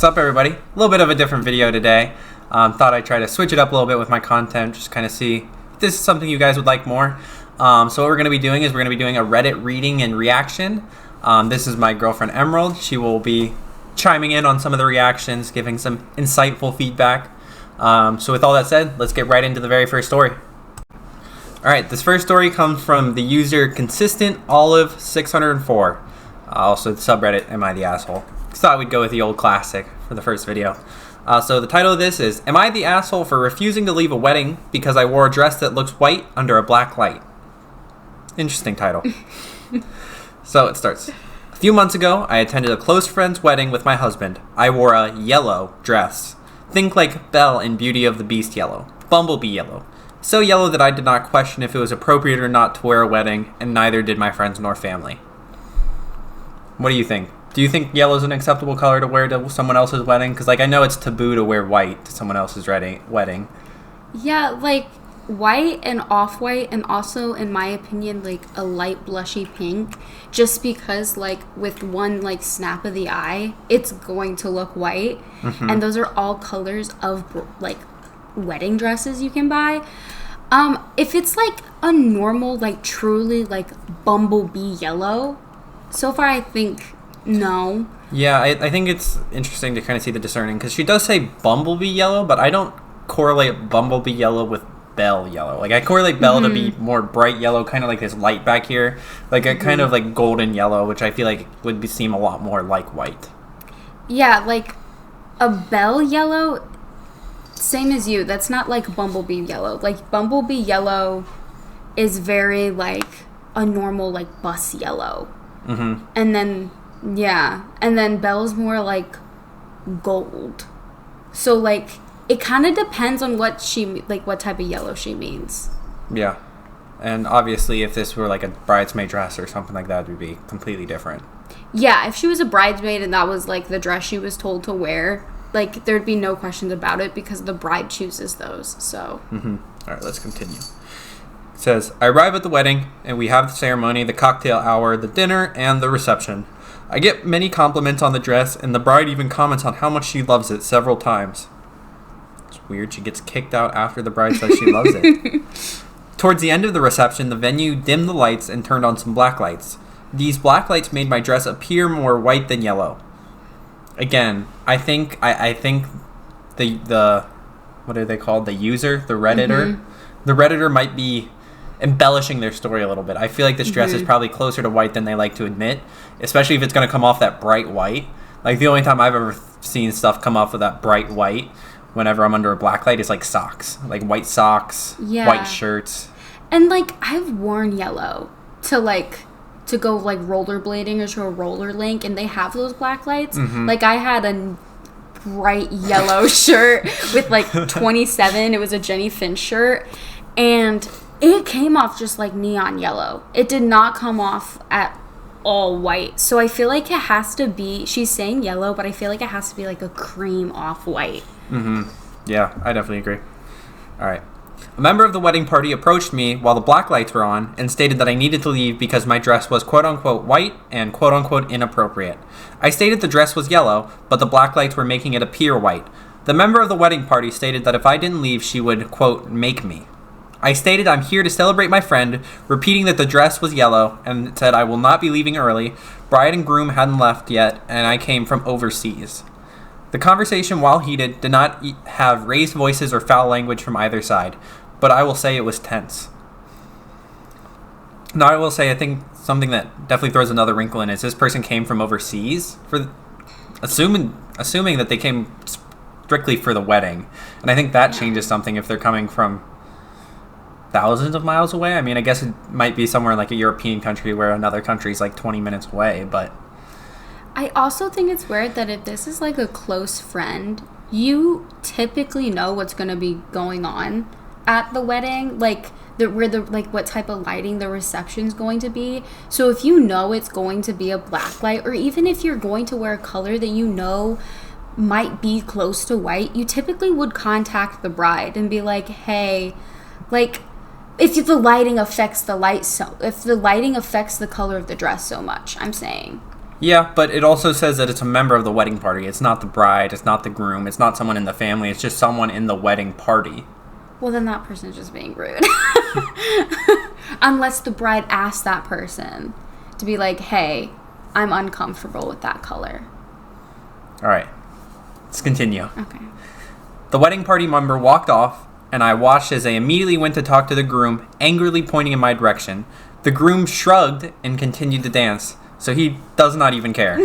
up, everybody? A little bit of a different video today. Thought I'd try to switch it up a little bit with my content, just kind of see if this is something you guys would like more. So what we're going to be doing is we're going to be doing a Reddit reading and reaction. This is my girlfriend Emerald. She will be chiming in on some of the reactions, giving some insightful feedback. So with all that said, let's get right into the very first story. Alright, this first story comes from the user Consistent Olive 604. Also the subreddit Am I the Asshole? Thought we'd go with the old classic for the first video. So the title of this is, Am I the Asshole for Refusing to Leave a Wedding Because I Wore a Dress That Looks White Under a Black Light? Interesting title. So it starts. A few months ago, I attended a close friend's wedding with my husband. I wore a yellow dress. Think like Belle in Beauty of the Beast yellow. Bumblebee yellow. So yellow that I did not question if it was appropriate or not to wear a wedding, and neither did my friends nor family. What do you think? Do you think yellow is an acceptable color to wear to someone else's wedding? Because, I know it's taboo to wear white to someone else's wedding. Yeah, white and off-white, and also, in my opinion, a light blushy pink. Just because, with one, snap of the eye, it's going to look white. Mm-hmm. And those are all colors of, wedding dresses you can buy. If it's, a normal, truly, bumblebee yellow, so far I think... No. Yeah, I think it's interesting to kind of see the discerning, because she does say bumblebee yellow, but I don't correlate bumblebee yellow with Belle yellow. I correlate Belle to be more bright yellow, kind of like this light back here, a kind of golden yellow, which I feel like would seem a lot more like white. Yeah, a Belle yellow, same as you, that's not bumblebee yellow. Bumblebee yellow is very a normal bus yellow. Mm-hmm. And then... Yeah, and then Belle's more gold. So it kind of depends on what what type of yellow she means. Yeah, and obviously if this were a bridesmaid dress or something like that, it would be completely different. Yeah, if she was a bridesmaid and that was the dress she was told to wear, there'd be no questions about it because the bride chooses those. So. Mm-hmm. All right, let's continue. It says, I arrive at the wedding and we have the ceremony, the cocktail hour, the dinner, and the reception. I get many compliments on the dress, and the bride even comments on how much she loves it several times. It's weird, she gets kicked out after the bride says she loves it. Towards the end of the reception, the venue dimmed the lights and turned on some black lights. These black lights made my dress appear more white than yellow. Again, I think the what are they called? The user, the Redditor? Mm-hmm. The Redditor might be embellishing their story a little bit. I feel like this dress is probably closer to white than they like to admit, especially if it's going to come off that bright white. The only time I've ever seen stuff come off of that bright white whenever I'm under a black light is socks. White socks, yeah. White shirts. And I've worn yellow to go rollerblading or to a roller rink, and they have those black lights. Mm-hmm. I had a bright yellow shirt with 27. It was a Jenny Finch shirt, and it came off just neon yellow. It did not come off at all white. So I feel it has to be, she's saying yellow, but I feel it has to be a cream off-white. Mm-hmm. Yeah, I definitely agree. All right. A member of the wedding party approached me while the black lights were on and stated that I needed to leave because my dress was quote-unquote white and quote-unquote inappropriate. I stated the dress was yellow, but the black lights were making it appear white. The member of the wedding party stated that if I didn't leave, she would, quote, make me. I stated I'm here to celebrate my friend, repeating that the dress was yellow, and said I will not be leaving early. Bride and groom hadn't left yet, and I came from overseas. The conversation, while heated, did not have raised voices or foul language from either side, but I will say it was tense. Now, I will say I think something that definitely throws another wrinkle in is this person came from overseas, for assuming that they came strictly for the wedding, and I think that changes something if they're coming from thousands of miles away. I mean, I guess it might be somewhere in a European country where another country's 20 minutes away, but... I also think it's weird that if this is a close friend, you typically know what's going to be going on at the wedding, what type of lighting the reception's going to be. So if you know it's going to be a black light, or even if you're going to wear a color that you know might be close to white, you typically would contact the bride and be hey, if the lighting affects the color of the dress so much, I'm saying. Yeah, but it also says that it's a member of the wedding party. It's not the bride. It's not the groom. It's not someone in the family. It's just someone in the wedding party. Well, then that person's just being rude. Unless the bride asked that person to be like, hey, I'm uncomfortable with that color. All right. Let's continue. Okay. The wedding party member walked off, and I watched as they immediately went to talk to the groom, angrily pointing in my direction. The groom shrugged and continued to dance, so he does not even care.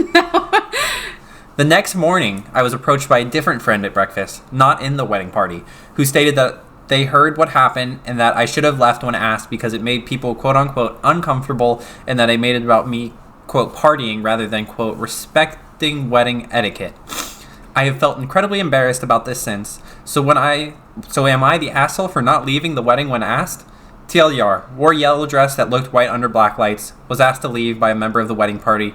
The next morning, I was approached by a different friend at breakfast, not in the wedding party, who stated that they heard what happened and that I should have left when asked because it made people, quote-unquote, uncomfortable, and that I made it about me, quote, partying rather than, quote, respecting wedding etiquette. I have felt incredibly embarrassed about this since. So am I the asshole for not leaving the wedding when asked? TLDR, wore yellow dress that looked white under black lights, was asked to leave by a member of the wedding party,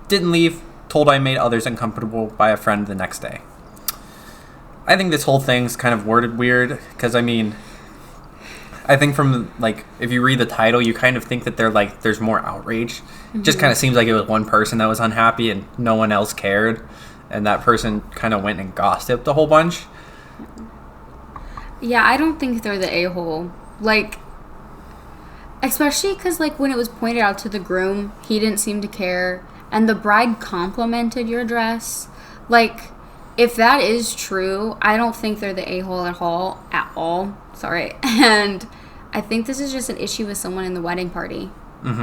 didn't leave, told I made others uncomfortable by a friend the next day. I think this whole thing's kind of worded weird, because, I mean, I think from, like, if you read the title, you kind of think that there's more outrage. Mm-hmm. It just kind of seems like it was one person that was unhappy and no one else cared, and that person kind of went and gossiped a whole bunch. Yeah, I don't think they're the a-hole. Like, especially because, like, when it was pointed out to the groom, he didn't seem to care, and the bride complimented your dress. Like, if that is true, I don't think they're the a-hole at all. Sorry. And I think this is just an issue with someone in the wedding party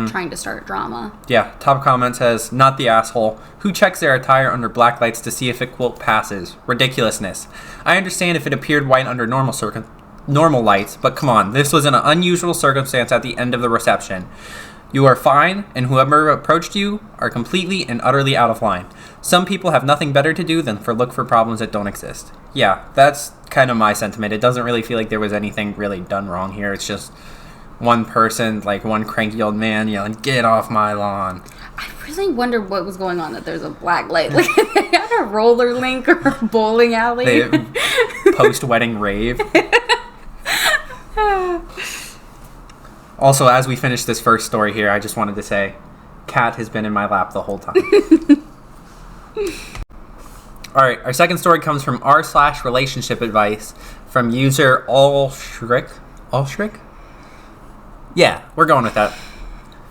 trying to start drama. Yeah, top comment says, not the asshole. Who checks their attire under black lights to see if it, quote, passes? Ridiculousness. I understand if it appeared white under normal lights, but come on, this was an unusual circumstance at the end of the reception. You are fine, and whoever approached you are completely and utterly out of line. Some people have nothing better to do than look for problems that don't exist. Yeah, that's kind of my sentiment. It doesn't really feel like there was anything really done wrong here. It's just one person, like one cranky old man yelling, "Get off my lawn." I really wonder what was going on that there's a black light. Like, they had a roller rink or a bowling alley. Post-wedding rave. Also, as we finish this first story here, I just wanted to say, Kat has been in my lap the whole time. Alright, our second story comes from r/relationship advice from user Allshrick. Allshrick? Yeah, we're going with that.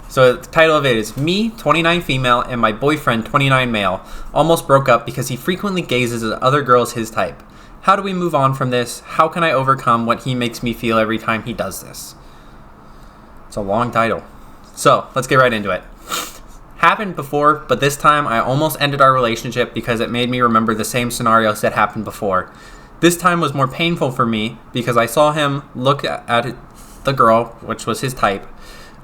So the title of it is, Me, 29 female, and my boyfriend, 29 male, almost broke up because he frequently gazes at other girls his type. How do we move on from this? How can I overcome what he makes me feel every time he does this? It's a long title. So, let's get right into it. Happened before, but this time I almost ended our relationship because it made me remember the same scenarios that happened before. This time was more painful for me because I saw him look at the girl, which was his type.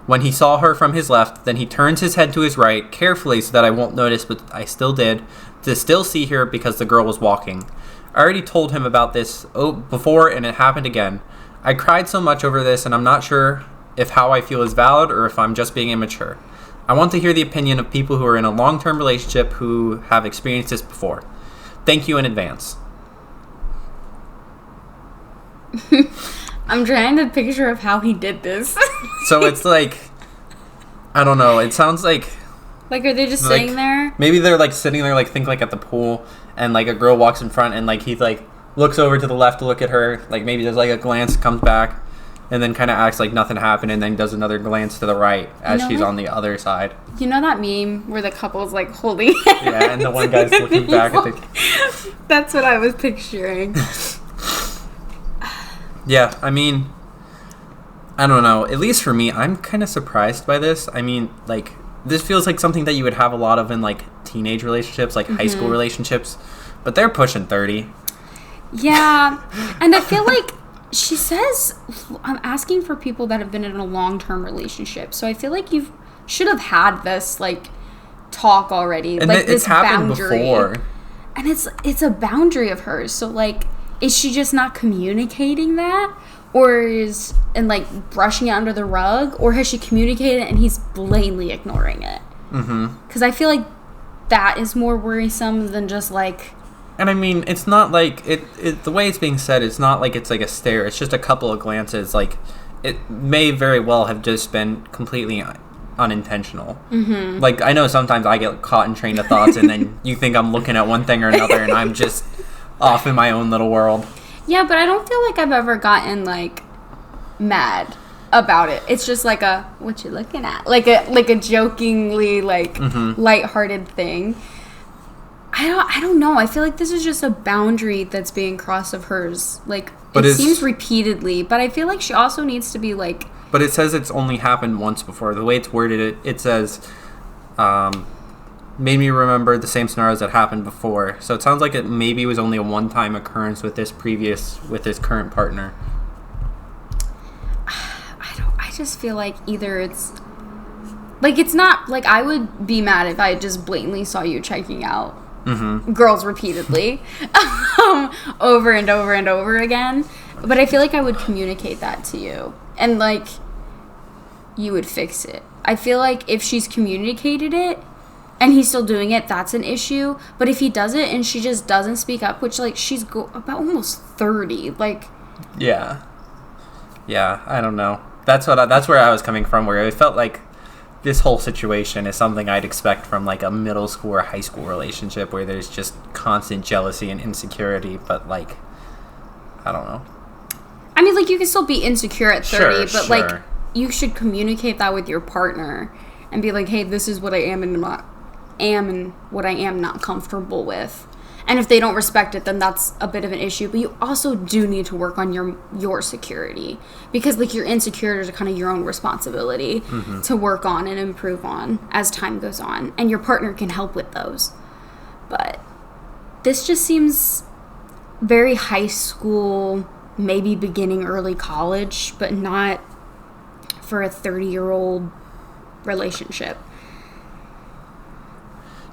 When he saw her from his left, then he turns his head to his right, carefully so that I won't notice, but I still did, to still see her because the girl was walking. I already told him about this before, and it happened again. I cried so much over this, and I'm not sure if how I feel is valid or if I'm just being immature. I want to hear the opinion of people who are in a long-term relationship who have experienced this before. Thank you in advance. I'm trying to picture of how he did this. So it's like, I don't know, it sounds like... Like, are they just sitting there? Maybe they're, like, sitting there, like, think, like, at the pool, and, like, a girl walks in front, and, like, he, like, looks over to the left to look at her, like, maybe there's, like, a glance, comes back, and then kind of acts like nothing happened, and then does another glance to the right as she's on the other side. You know that meme where the couple's, like, holding hands? Yeah, and the one guy's looking back at the... That's what I was picturing. Yeah, I mean, I don't know. At least for me, I'm kind of surprised by this. I mean, like, this feels like something that you would have a lot of in, like, teenage relationships, like high school relationships. But they're pushing 30. Yeah. And I feel like she says, I'm asking for people that have been in a long-term relationship. So I feel like you should have had this, like, talk already. And like, it's this happened boundary. before. And it's a boundary of hers. So, like, is she just not communicating that? Or like, brushing it under the rug? Or has she communicated it and he's blatantly ignoring it? Because I feel like that is more worrisome than just, like... And I mean, it's not like... the way it's being said, it's not like it's like a stare. It's just a couple of glances. Like, it may very well have just been completely unintentional. Mm-hmm. Like, I know sometimes I get caught in train of thoughts, and then you think I'm looking at one thing or another, and I'm just off in my own little world. Yeah, but I don't feel like I've ever gotten, like, mad about it. It's just like a, what you looking at? Like a jokingly, like, lighthearted thing. I don't know. I feel like this is just a boundary that's being crossed of hers. Like, but it seems repeatedly, but I feel like she also needs to be, like... But it says it's only happened once before. The way it's worded, it says, made me remember the same scenarios that happened before. So it sounds like it maybe was only a one-time occurrence with his current partner. I just feel like either it's... Like, it's not... Like, I would be mad if I just blatantly saw you checking out girls repeatedly over and over and over again. But I feel like I would communicate that to you. And, like, you would fix it. I feel like if she's communicated it and he's still doing it, that's an issue. But if he does it and she just doesn't speak up, which, like, she's about almost 30, like... Yeah, I don't know. That's where I was coming from, where it felt like this whole situation is something I'd expect from, like, a middle school or high school relationship where there's just constant jealousy and insecurity, but, like, I don't know. I mean, like, you can still be insecure at 30, but, like, you should communicate that with your partner and be like, hey, this is what I am and what I am not comfortable with. And if they don't respect it, then that's a bit of an issue. But you also do need to work on your security. Because, like, your insecurities are kind of your own responsibility to work on and improve on as time goes on. And your partner can help with those. But this just seems very high school, maybe beginning early college, but not for a 30-year-old relationship.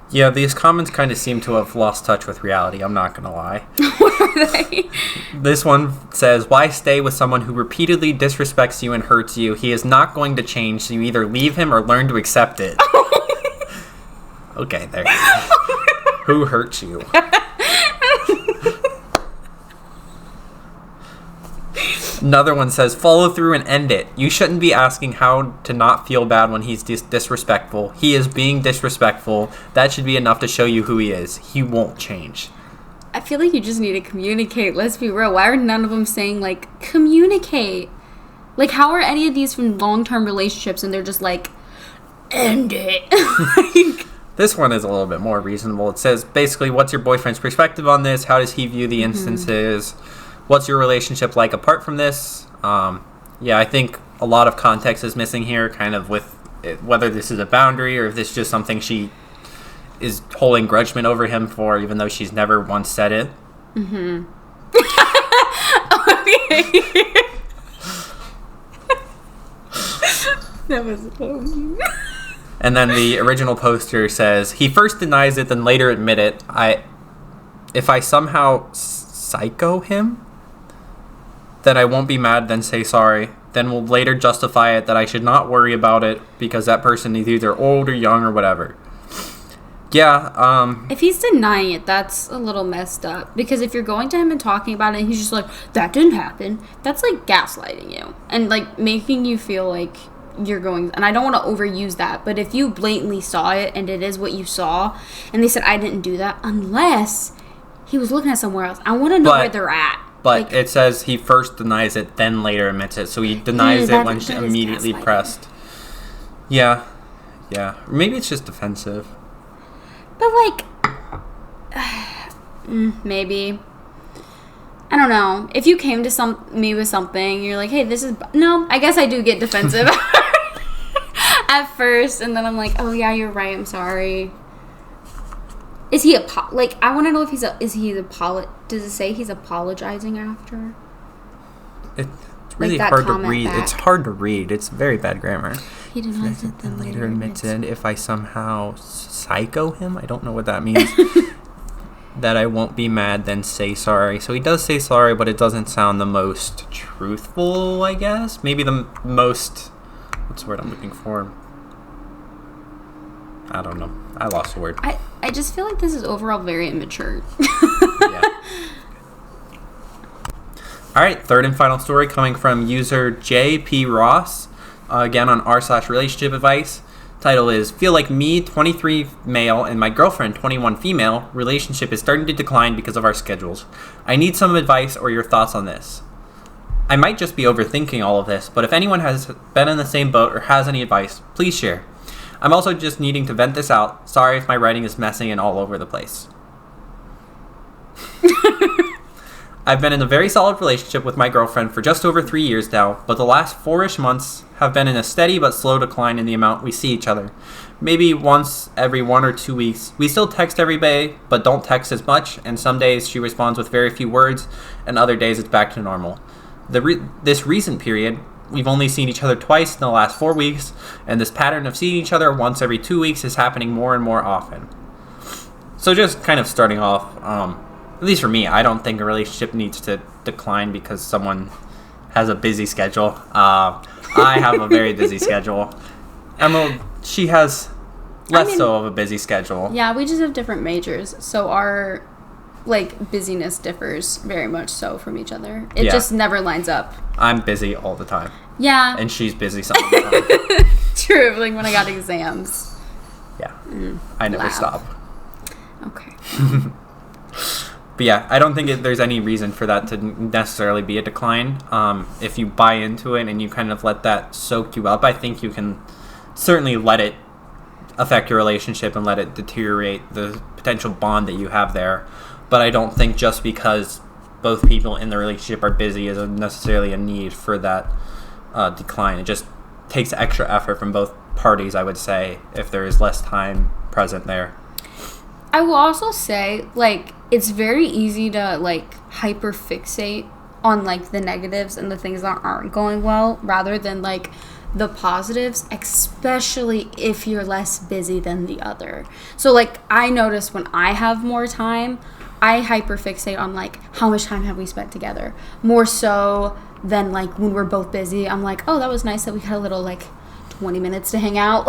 Yeah, these comments kind of seem to have lost touch with reality, I'm not going to lie. What are they? This one says, why stay with someone who repeatedly disrespects you and hurts you? He is not going to change, so you either leave him or learn to accept it. Okay, there you go. Who hurts you? Another one says, follow through and end it. You shouldn't be asking how to not feel bad when he's disrespectful. He is being disrespectful. That should be enough to show you who he is. He won't change. I feel like you just need to communicate. Let's be real. Why are none of them saying, like, communicate? Like, how are any of these from long-term relationships and they're just like, end it? Like, this one is a little bit more reasonable. It says, basically, what's your boyfriend's perspective on this? How does he view the instances? What's your relationship like apart from this? Yeah, I think a lot of context is missing here, kind of with whether this is a boundary or if this is just something she is holding grudgement over him for, even though she's never once said it. Okay. That was And then the original poster says, he first denies it, then later admit it. If I somehow psycho him, then I won't be mad, then say sorry. Then we'll later justify it that I should not worry about it because that person is either old or young or whatever. Yeah, if he's denying it, that's a little messed up. Because if you're going to him and talking about it and he's just like, that didn't happen, that's like gaslighting you. And like making you feel like you're going, and I don't want to overuse that, but if you blatantly saw it and it is what you saw, and they said, I didn't do that, unless he was looking at somewhere else. I want to know where they're at. But like, it says he first denies it, then later admits it. So he denies it when she immediately pressed. Yeah. Maybe it's just defensive. But like, maybe. I don't know. If you came to me with something, you're like, hey, this is... No, I guess I do get defensive at first. And then I'm like, oh yeah, you're right. I'm sorry. Is he like? I want to know if does it say he's apologizing after? It's really like hard to read. Back. It's hard to read. It's very bad grammar. He denies it, then later admits it. If I somehow psycho him, I don't know what that means. That I won't be mad, then say sorry. So he does say sorry, but it doesn't sound the most truthful, I guess. Maybe the most... What's the word I'm looking for? I don't know. I lost the word. I just feel like this is overall very immature. Yeah. All right, third and final story coming from user JP Ross, again on r/relationship advice. Title is Feel Like Me, 23 male, and my girlfriend, 21 female, relationship is starting to decline because of our schedules. I need some advice or your thoughts on this. I might just be overthinking all of this, but if anyone has been in the same boat or has any advice, please share. I'm also just needing to vent this out. Sorry if my writing is messy and all over the place. I've been in a very solid relationship with my girlfriend for just over 3 years now, but the last 4-ish months have been in a steady but slow decline in the amount we see each other. Maybe once every 1 or 2 weeks. We still text every day, but don't text as much, and some days she responds with very few words, and other days it's back to normal. This recent period, we've only seen each other twice in the last 4 weeks, and this pattern of seeing each other once every 2 weeks is happening more and more often. So just kind of starting off, at least for me, I don't think a relationship needs to decline because someone has a busy schedule. I have a very busy schedule. Emma, she has less so of a busy schedule. Yeah, we just have different majors, so our busyness differs very much so from each other. It just never lines up. I'm busy all the time. Yeah. And she's busy some of the time. True, like when I got exams. Yeah. I never stop. Okay. But yeah, I don't think there's any reason for that to necessarily be a decline. If you buy into it and you kind of let that soak you up, I think you can certainly let it affect your relationship and let it deteriorate the potential bond that you have there. But I don't think just because both people in the relationship are busy is necessarily a need for that decline. It just takes extra effort from both parties, I would say, if there is less time present there. I will also say, it's very easy to, hyper fixate on, the negatives and the things that aren't going well rather than, the positives, especially if you're less busy than the other. So, I notice when I have more time, I hyper fixate on, how much time have we spent together? More so than, when we're both busy. I'm like, oh, that was nice that we had a little, 20 minutes to hang out.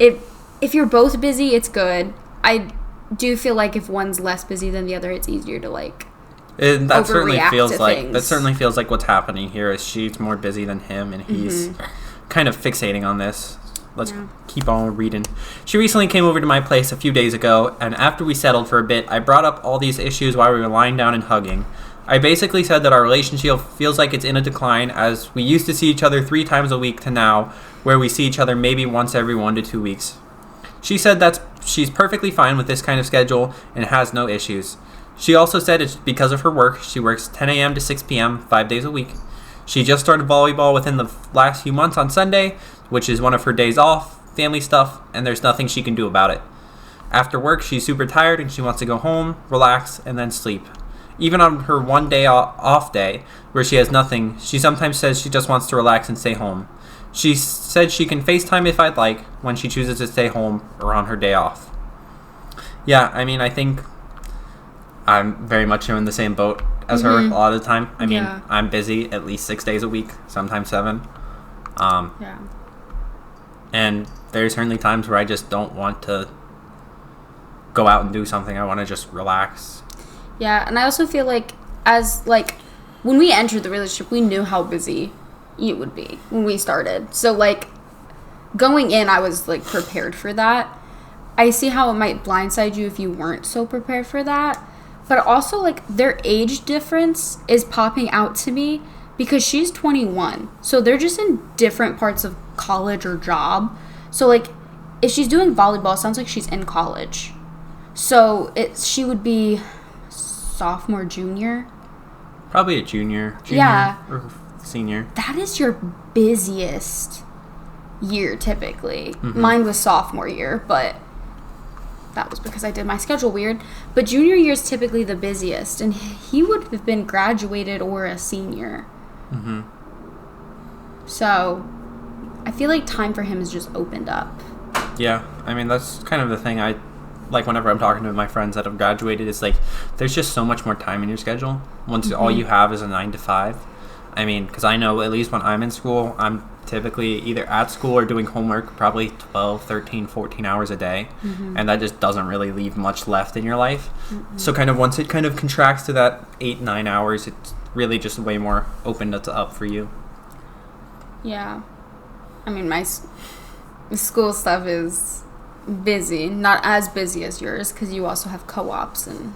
If you're both busy, it's good. I do feel like if one's less busy than the other, it's easier to that certainly feels things. That certainly feels like what's happening here is she's more busy than him and he's kind of fixating on this. Let's keep on reading. She recently came over to my place a few days ago, and after we settled for a bit, I brought up all these issues while we were lying down and hugging. I basically said that our relationship feels like it's in a decline, as we used to see each other 3 times a week to now, where we see each other maybe once every 1 to 2 weeks. She said that she's perfectly fine with this kind of schedule and has no issues. She also said it's because of her work. She works 10 a.m. to 6 p.m. 5 days a week. She just started volleyball within the last few months on Sunday, which is one of her days off, family stuff, and there's nothing she can do about it. After work, she's super tired and she wants to go home, relax, and then sleep. Even on her 1 day off day, where she has nothing, she sometimes says she just wants to relax and stay home. She said she can FaceTime if I'd like when she chooses to stay home or on her day off. Yeah, I think I'm very much in the same boat as her a lot of the time. I'm busy at least 6 days a week, sometimes 7. And there's certainly times where I just don't want to go out and do something. I want to just relax. Yeah, and I also feel when we entered the relationship, we knew how busy it would be when we started. So, going in, I was, prepared for that. I see how it might blindside you if you weren't so prepared for that. But also, their age difference is popping out to me because she's 21. So, they're just in different parts of college or job. So, if she's doing volleyball, it sounds like she's in college. So, she would be sophomore, junior. Probably a junior. Or senior. That is your busiest year, typically. Mine was sophomore year, but that was because I did my schedule weird. But junior year is typically the busiest, and he would have been graduated or a senior. So I feel like time for him has just opened up. Yeah, that's kind of the thing I whenever I'm talking to my friends that have graduated. It's there's just so much more time in your schedule once all you have is a 9 to 5. Because I know at least when I'm in school, I'm typically either at school or doing homework probably 12, 13, 14 hours a day. And that just doesn't really leave much left in your life. So kind of once it kind of contracts to that 8, 9 hours, it's really just way more opened up for you. Yeah. school stuff is busy. Not as busy as yours, because you also have co-ops and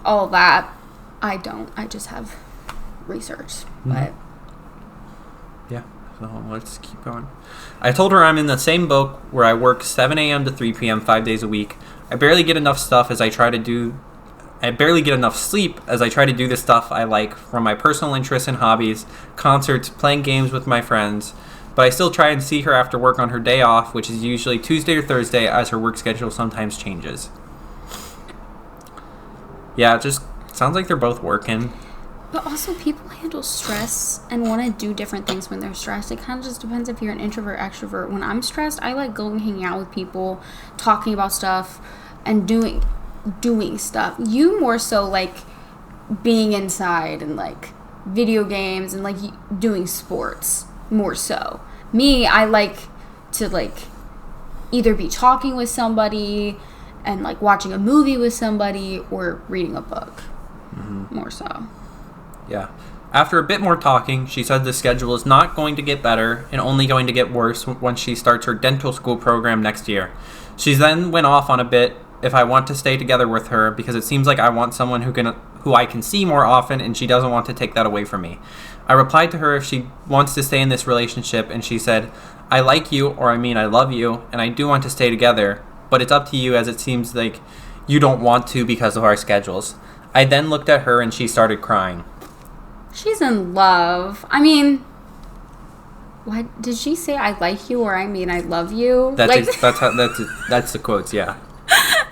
all that. I don't. I just have research. But yeah, so let's keep going. I told her I'm in the same boat where I work 7 a.m. to 3 p.m. 5 days a week. I barely get enough sleep as I try to do the stuff I like from my personal interests and hobbies, concerts, playing games with my friends. But I still try and see her after work on her day off, which is usually Tuesday or Thursday, as her work schedule sometimes changes. Yeah, it just sounds like they're both working. But also, people handle stress and want to do different things when they're stressed. It kind of just depends if you're an introvert, extrovert. When I'm stressed, I like going hanging out with people, talking about stuff, and doing stuff. You more so like being inside and like video games and like doing sports more so. Me, I like to like either be talking with somebody and like watching a movie with somebody or reading a book. More so. Yeah. After a bit more talking, she said the schedule is not going to get better and only going to get worse once she starts her dental school program next year. She then went off on a bit if I want to stay together with her because it seems like I want someone who I can see more often, and she doesn't want to take that away from me. I replied to her if she wants to stay in this relationship, and she said, I like you, or I mean I love you, and I do want to stay together, but it's up to you as it seems like you don't want to because of our schedules. I then looked at her and she started crying. She's in love. I mean, what did she say? I like you, or I mean I love you? That's the quotes, yeah.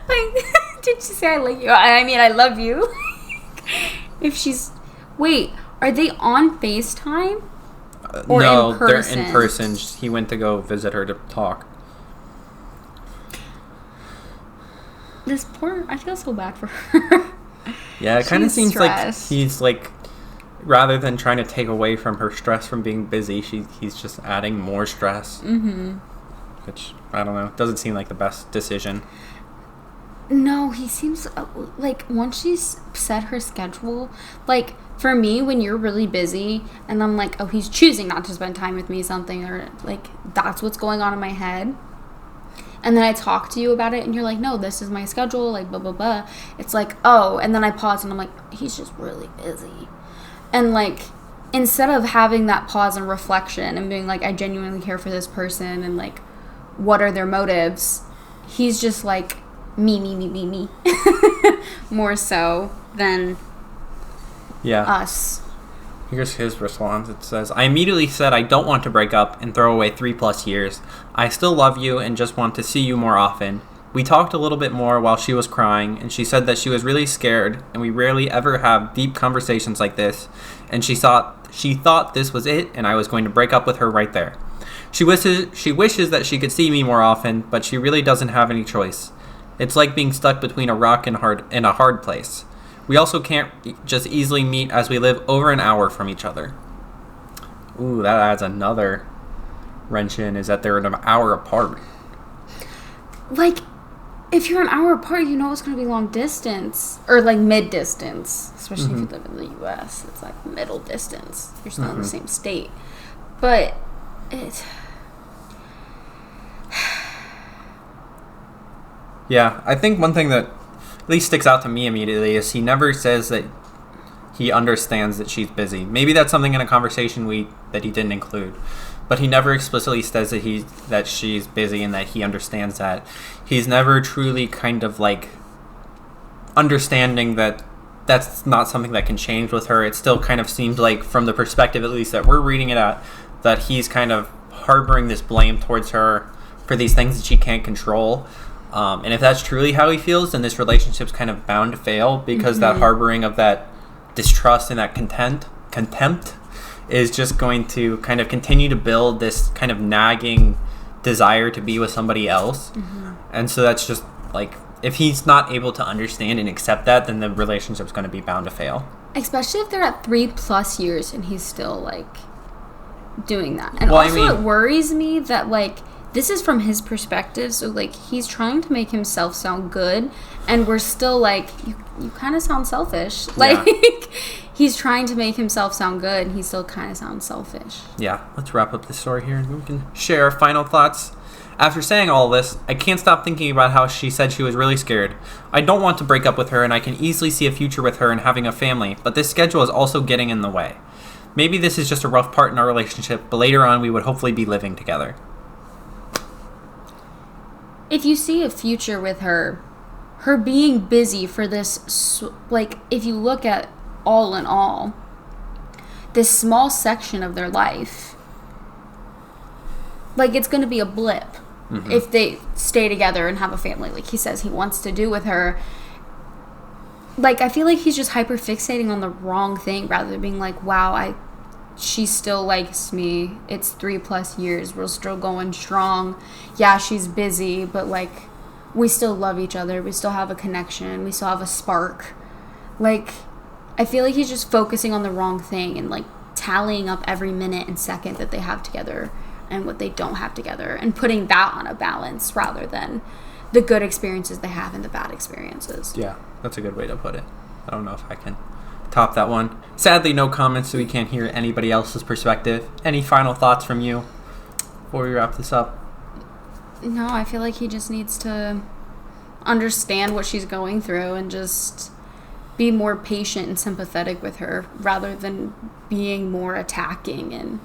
Like, did she say I like you? I mean I love you. If she's... Wait, are they on FaceTime? Or no, in person? They're in person. He went to go visit her to talk. This poor... I feel so bad for her. Yeah, it kind of seems stressed. like he's like... Rather than trying to take away from her stress from being busy, he's just adding more stress. Which, I don't know, doesn't seem like the best decision. No, he seems like once she's set her schedule, like for me, when you're really busy and I'm like, oh, he's choosing not to spend time with me, something, or like that's what's going on in my head. And then I talk to you about it and you're like, no, this is my schedule, like blah, blah, blah. It's like, oh, and then I pause and I'm like, he's just really busy. And like, instead of having that pause and reflection and being like, I genuinely care for this person and like, what are their motives? He's just like, me. More so than us. Here's his response. It says, I immediately said I don't want to break up and throw away 3+ years. I still love you and just want to see you more often. We talked a little bit more while she was crying, and she said that she was really scared, and we rarely ever have deep conversations like this, and she thought this was it, and I was going to break up with her right there. She wishes that she could see me more often, but she really doesn't have any choice. It's like being stuck between a rock and a hard place. We also can't just easily meet as we live over an hour from each other. Ooh, that adds another wrench in, is that they're an hour apart. Like, if you're an hour apart, you know it's going to be long distance. Or, like, mid-distance. Especially if you live in the U.S. It's, like, middle distance. You're still in the same state. But it's... Yeah, I think one thing that at least sticks out to me immediately is he never says that he understands that she's busy. Maybe that's something in a conversation that he didn't include. But he never explicitly says that she's busy and that he understands that. He's never truly kind of like understanding that that's not something that can change with her. It still kind of seems like, from the perspective at least that we're reading it at, that he's kind of harboring this blame towards her for these things that she can't control. And if that's truly how he feels, then this relationship's kind of bound to fail, because that harboring of that distrust and that contempt is just going to kind of continue to build this kind of nagging desire to be with somebody else. And so that's just like, if he's not able to understand and accept that, then the relationship's going to be bound to fail. Especially if they're at 3+ years and he's still like doing that. And it worries me that like, this is from his perspective, so like he's trying to make himself sound good, and we're still like, you kind of sound selfish. Like, he's trying to make himself sound good, and he still kind of sounds selfish. Yeah, let's wrap up this story here, and we can share our final thoughts. After saying all this, I can't stop thinking about how she said she was really scared. I don't want to break up with her, and I can easily see a future with her and having a family, but this schedule is also getting in the way. Maybe this is just a rough part in our relationship, but later on we would hopefully be living together. If you see a future with her being busy for this, like, if you look at all in all, this small section of their life, like, it's going to be a blip if they stay together and have a family, like he says he wants to do with her. Like, I feel like he's just hyper fixating on the wrong thing rather than being like, wow, she still likes me. It's 3+ years. We're still going strong. Yeah, she's busy, but, like, we still love each other. We still have a connection. We still have a spark. Like, I feel like he's just focusing on the wrong thing and, like, tallying up every minute and second that they have together and what they don't have together and putting that on a balance rather than the good experiences they have and the bad experiences. Yeah, that's a good way to put it. I don't know if I can top that one. Sadly, no comments, so we can't hear anybody else's perspective. Any final thoughts from you before we wrap this up? No, I feel like he just needs to understand what she's going through and just be more patient and sympathetic with her rather than being more attacking, and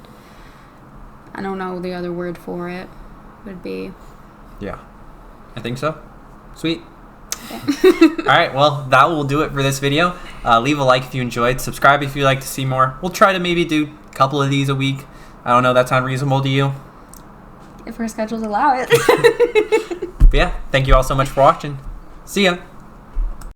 I don't know the other word for it would be. Yeah, I think so. Sweet. All right, well, that will do it for this video. Leave a like if you enjoyed. Subscribe if you'd like to see more. We'll try to maybe do a couple of these a week. I don't know, that's unreasonable to you? If our schedules allow it. But yeah, thank you all so much for watching. See ya.